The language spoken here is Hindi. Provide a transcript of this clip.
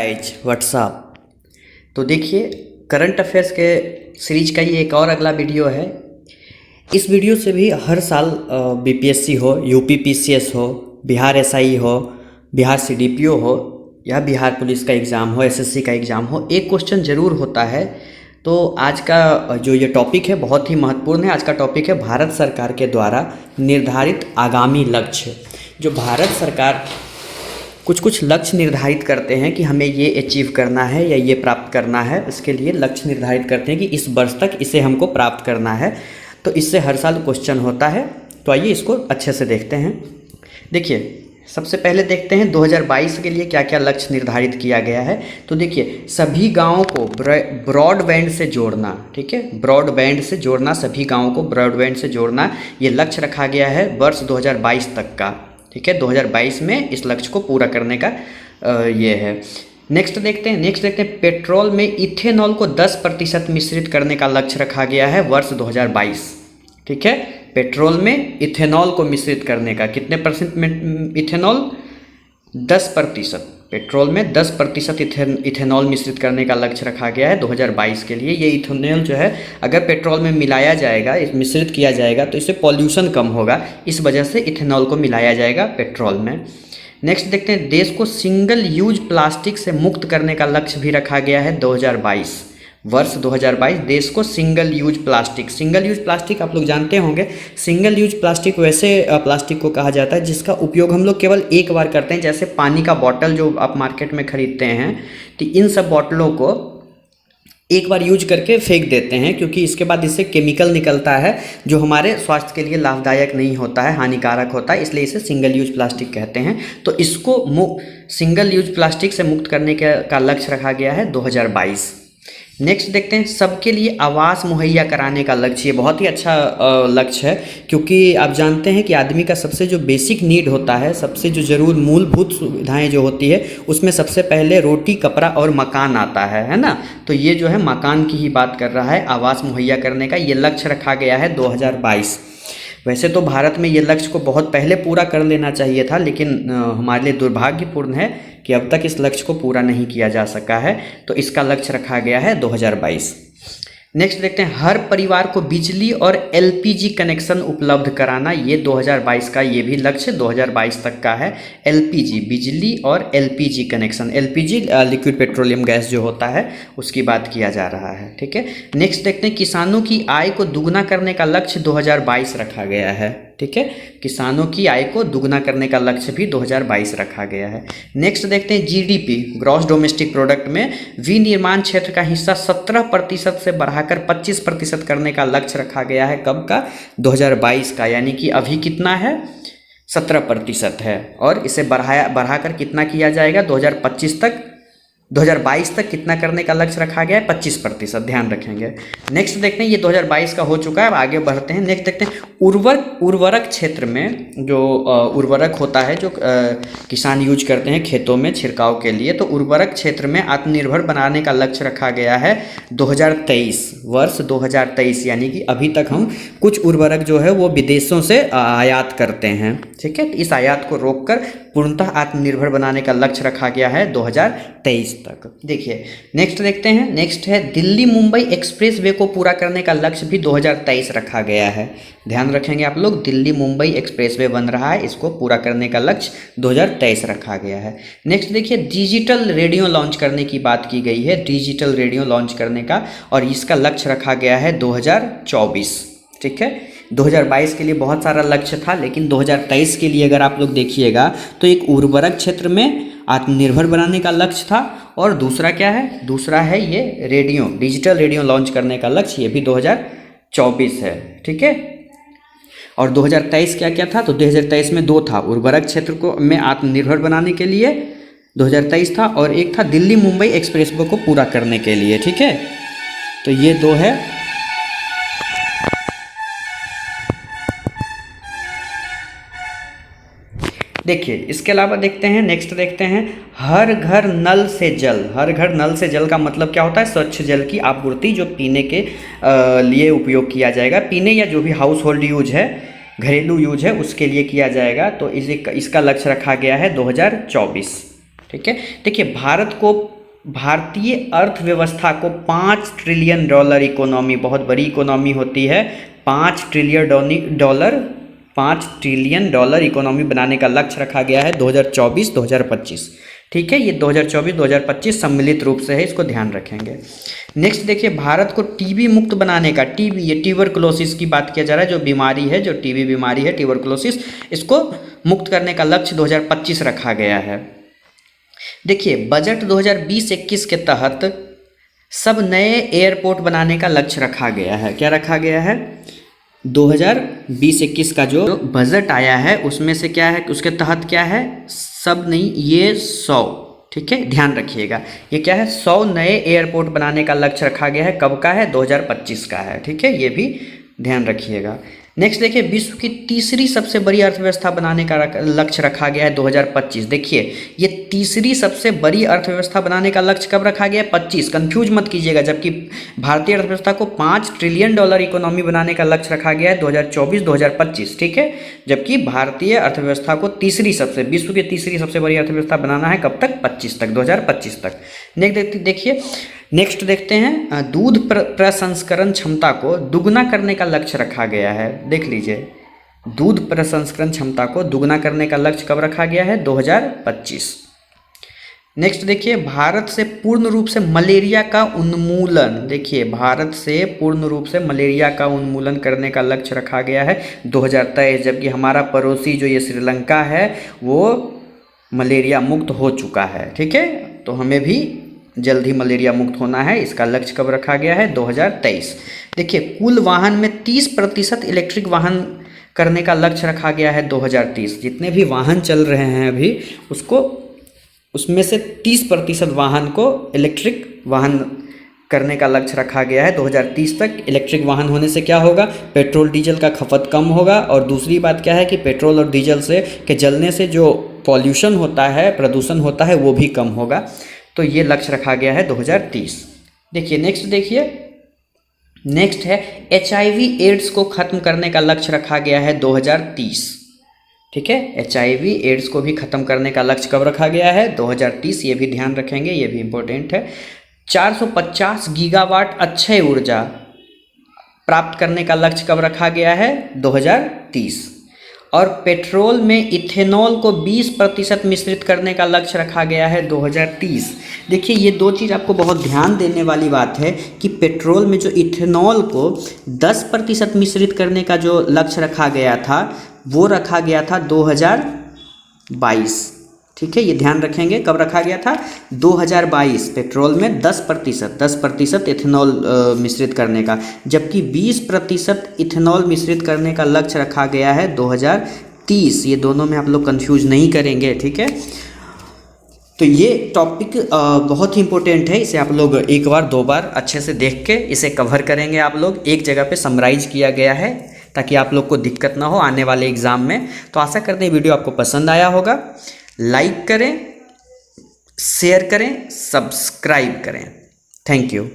Guys what's up. तो देखिए, करंट अफेयर्स के सीरीज का ये एक और अगला वीडियो है। इस वीडियो से भी हर साल बीपीएससी हो, यूपी पीसीएस हो, बिहार एसआई हो, बिहार सीडीपीओ हो या बिहार पुलिस का एग्ज़ाम हो, एसएससी का एग्ज़ाम हो, एक क्वेश्चन ज़रूर होता है। तो आज का जो ये टॉपिक है बहुत ही महत्वपूर्ण है। आज का टॉपिक है भारत सरकार के द्वारा निर्धारित आगामी लक्ष्य। जो भारत सरकार कुछ लक्ष्य निर्धारित करते हैं कि हमें ये अचीव करना है या ये प्राप्त करना है, इसके लिए लक्ष्य निर्धारित करते हैं कि इस वर्ष तक इसे हमको प्राप्त करना है। तो इससे हर साल क्वेश्चन होता है। तो आइए इसको अच्छे से देखते हैं। देखिए, सबसे पहले देखते हैं 2022 के लिए क्या क्या लक्ष्य निर्धारित किया गया है। तो देखिए, सभी गाँवों को ब्रॉडबैंड से जोड़ना, ठीक है, ब्रॉडबैंड से जोड़ना, सभी गाँवों को ब्रॉडबैंड से जोड़ना, ये लक्ष्य रखा गया है वर्ष 2022 तक का। ठीक है, 2022 में इस लक्ष्य को पूरा करने का ये है। नेक्स्ट देखते हैं पेट्रोल में इथेनॉल को 10% मिश्रित करने का लक्ष्य रखा गया है वर्ष 2022। ठीक है, पेट्रोल में इथेनॉल को मिश्रित करने का कितने परसेंट में इथेनॉल? 10%। पेट्रोल में 10% इथेनॉल मिश्रित करने का लक्ष्य रखा गया है 2022 के लिए। ये इथेनॉल जो है अगर पेट्रोल में मिलाया जाएगा, मिश्रित किया जाएगा, तो इससे पॉल्यूशन कम होगा। इस वजह से इथेनॉल को मिलाया जाएगा पेट्रोल में। नेक्स्ट देखते हैं, देश को सिंगल यूज प्लास्टिक से मुक्त करने का लक्ष्य भी रखा गया है 2022। वर्ष 2022 देश को सिंगल यूज प्लास्टिक आप लोग जानते होंगे। सिंगल यूज प्लास्टिक वैसे प्लास्टिक को कहा जाता है जिसका उपयोग हम लोग केवल एक बार करते हैं। जैसे पानी का बॉटल जो आप मार्केट में ख़रीदते हैं, तो इन सब बॉटलों को एक बार यूज करके फेंक देते हैं, क्योंकि इसके बाद इससे केमिकल निकलता है जो हमारे स्वास्थ्य के लिए लाभदायक नहीं होता है, हानिकारक होता है, इसलिए इसे सिंगल यूज प्लास्टिक कहते हैं। तो इसको सिंगल यूज प्लास्टिक से मुक्त करने का लक्ष्य रखा गया है 2022। नेक्स्ट देखते हैं, सबके लिए आवास मुहैया कराने का लक्ष्य। ये बहुत ही अच्छा लक्ष्य है, क्योंकि आप जानते हैं कि आदमी का सबसे जो बेसिक नीड होता है, सबसे जो जरूर मूलभूत सुविधाएं जो होती है, उसमें सबसे पहले रोटी, कपड़ा और मकान आता है ना। तो ये जो है मकान की ही बात कर रहा है, आवास मुहैया करने का ये लक्ष्य रखा गया है 2022। वैसे तो भारत में ये लक्ष्य को बहुत पहले पूरा कर लेना चाहिए था, लेकिन हमारे लिए दुर्भाग्यपूर्ण है कि अब तक इस लक्ष्य को पूरा नहीं किया जा सका है। तो इसका लक्ष्य रखा गया है 2022। नेक्स्ट देखते हैं, हर परिवार को बिजली और एलपीजी कनेक्शन उपलब्ध कराना। ये 2022 का ये भी लक्ष्य 2022 तक का है। एलपीजी, बिजली और LPG connection, LPG liquid petroleum gas जो होता है उसकी बात किया जा रहा है। ठीक है, नेक्स्ट देखते हैं, किसानों की आय को दुगना करने का लक्ष्य 2022 रखा गया है। ठीक है, किसानों की आय को दुगना करने का लक्ष्य भी 2022 रखा गया है। नेक्स्ट देखते हैं, जीडीपी, ग्रॉस डोमेस्टिक प्रोडक्ट में विनिर्माण क्षेत्र का हिस्सा 17% से बढ़ाकर 25% करने का लक्ष्य रखा गया है। कब का? 2022 का। यानी कि अभी कितना है? 17% है, और इसे बढ़ाकर कितना किया जाएगा? 2022 तक कितना करने का लक्ष्य रखा गया है? 25%, ध्यान रखेंगे। नेक्स्ट देखते हैं, ये 2022 का हो चुका है, अब आगे बढ़ते हैं। नेक्स्ट देखते हैं, उर्वरक क्षेत्र में जो उर्वरक होता है जो किसान यूज करते हैं खेतों में छिड़काव के लिए, तो उर्वरक क्षेत्र में आत्मनिर्भर बनाने का लक्ष्य रखा गया है 2023। वर्ष 2023, यानी कि अभी तक हम कुछ उर्वरक जो है वो विदेशों से आयात करते हैं। ठीक है, इस आयात को रोककर पूर्णतः आत्मनिर्भर बनाने का लक्ष्य रखा गया है 2023 तक। देखिए, नेक्स्ट देखते हैं, नेक्स्ट है, दिल्ली मुंबई एक्सप्रेस वे को पूरा करने का लक्ष्य भी 2023 रखा गया है। ध्यान रखेंगे आप लोग, दिल्ली मुंबई एक्सप्रेस वे बन रहा है, इसको पूरा करने का लक्ष्य 2023 रखा गया है। नेक्स्ट देखिए, डिजिटल रेडियो लॉन्च करने की बात की गई है, डिजिटल रेडियो लॉन्च करने का, और इसका लक्ष्य रखा गया है 2024। ठीक है, 2022 के लिए बहुत सारा लक्ष्य था, लेकिन 2023 के लिए अगर आप लोग देखिएगा तो एक उर्वरक क्षेत्र में आत्मनिर्भर बनाने का लक्ष्य था, और दूसरा क्या है? दूसरा है ये रेडियो, डिजिटल रेडियो लॉन्च करने का लक्ष्य, ये भी 2024 है। ठीक है, और 2023 क्या क्या था? तो 2023 में दो था, उर्वरक क्षेत्र को में आत्मनिर्भर बनाने के लिए 2023 था, और एक था दिल्ली मुंबई एक्सप्रेस वे को पूरा करने के लिए। ठीक है, तो ये दो है। देखिए, इसके अलावा देखते हैं, नेक्स्ट देखते हैं, हर घर नल से जल। हर घर नल से जल का मतलब क्या होता है? स्वच्छ जल की आपूर्ति जो पीने के लिए उपयोग किया जाएगा, पीने या जो भी हाउस होल्ड यूज है, घरेलू यूज है, उसके लिए किया जाएगा। तो इसका लक्ष्य रखा गया है 2024। ठीक है, देखिए, भारत को भारतीय अर्थव्यवस्था को 5 ट्रिलियन डॉलर इकोनॉमी, बहुत बड़ी इकोनॉमी होती है, 5 ट्रिलियन डॉलर इकोनॉमी बनाने का लक्ष्य रखा गया है 2024-2025। ठीक है, ये 2024-2025 सम्मिलित रूप से है, इसको ध्यान रखेंगे। नेक्स्ट देखिए, भारत को टीबी मुक्त बनाने का, टीबी ये ट्यूबरकुलोसिस की बात किया जा रहा है, जो बीमारी है, जो टीबी बीमारी है ट्यूबरकुलोसिस, इसको मुक्त करने का लक्ष्य 2025 रखा गया है। देखिए, बजट 2020-21 के तहत सब नए एयरपोर्ट बनाने का लक्ष्य रखा गया है। क्या रखा गया है? 2020-21 का जो बजट आया है उसमें से क्या है, उसके तहत क्या है, सब नहीं, ये 100, ठीक है, ध्यान रखिएगा, ये क्या है, 100 नए एयरपोर्ट बनाने का लक्ष्य रखा गया है। कब का है? 2025 का है। ठीक है, ये भी ध्यान रखिएगा। नेक्स्ट देखिए, विश्व की तीसरी सबसे बड़ी अर्थव्यवस्था बनाने का लक्ष्य रखा गया है 2025। देखिए, ये तीसरी सबसे बड़ी अर्थव्यवस्था बनाने का लक्ष्य कब रखा गया है? 25, कंफ्यूज मत कीजिएगा। जबकि भारतीय अर्थव्यवस्था को 5 ट्रिलियन डॉलर इकोनॉमी बनाने का लक्ष्य रखा गया है 2024-2025। ठीक है, जबकि भारतीय अर्थव्यवस्था को विश्व की तीसरी सबसे बड़ी अर्थव्यवस्था बनाना है कब तक? 25 तक, 2025 तक। नेक्स्ट देखते हैं, दूध प्रसंस्करण क्षमता को दुगना करने का लक्ष्य रखा गया है। देख लीजिए, दूध प्रसंस्करण क्षमता को दुगना करने का लक्ष्य कब रखा गया है? 2025। नेक्स्ट देखिए, भारत से पूर्ण रूप से मलेरिया का उन्मूलन, देखिए भारत से पूर्ण रूप से मलेरिया का उन्मूलन करने का लक्ष्य रखा गया है 2023। जबकि हमारा पड़ोसी जो ये श्रीलंका है वो मलेरिया मुक्त हो चुका है। ठीक है, तो हमें भी जल्द ही मलेरिया मुक्त होना है। इसका लक्ष्य कब रखा गया है? 2023। देखिए, कुल वाहन में 30% इलेक्ट्रिक वाहन करने का लक्ष्य रखा गया है 2030। जितने भी वाहन चल रहे हैं अभी, उसमें से 30% वाहन को इलेक्ट्रिक वाहन करने का लक्ष्य रखा गया है 2030 तक। इलेक्ट्रिक वाहन होने से क्या होगा? पेट्रोल डीजल का खपत कम होगा, और दूसरी बात क्या है कि पेट्रोल और डीजल के जलने से जो पॉल्यूशन होता है, प्रदूषण होता है, वो भी कम होगा। तो ये लक्ष्य रखा गया है 2030। देखिए, नेक्स्ट है HIV एड्स को खत्म करने का लक्ष्य रखा गया है 2030। ठीक है, HIV एड्स को भी खत्म करने का लक्ष्य कब रखा गया है? 2030। ये भी ध्यान रखेंगे, ये भी इम्पोर्टेंट है। 450 गीगावाट अक्षय ऊर्जा प्राप्त करने का लक्ष्य कब रखा गया है? 2030। और पेट्रोल में इथेनॉल को 20% मिश्रित करने का लक्ष्य रखा गया है 2030। देखिए, ये दो चीज़ आपको बहुत ध्यान देने वाली बात है कि पेट्रोल में जो इथेनॉल को 10% मिश्रित करने का जो लक्ष्य रखा गया था, वो रखा गया था 2022। ठीक है, ये ध्यान रखेंगे, कब रखा गया था? 2022। पेट्रोल में 10% इथेनॉल मिश्रित करने का, जबकि 20% इथेनॉल मिश्रित करने का लक्ष्य रखा गया है 2030। ये दोनों में आप लोग कंफ्यूज नहीं करेंगे। ठीक है, तो ये टॉपिक बहुत ही इंपॉर्टेंट है। इसे आप लोग एक बार 2 बार अच्छे से देख के इसे कवर करेंगे। आप लोग एक जगह पे समराइज किया गया है ताकि आप लोग को दिक्कत ना हो आने वाले एग्ज़ाम में। तो आशा करते हैं वीडियो आपको पसंद आया होगा। लाइक करें, शेयर करें, सब्सक्राइब करें। Thank you.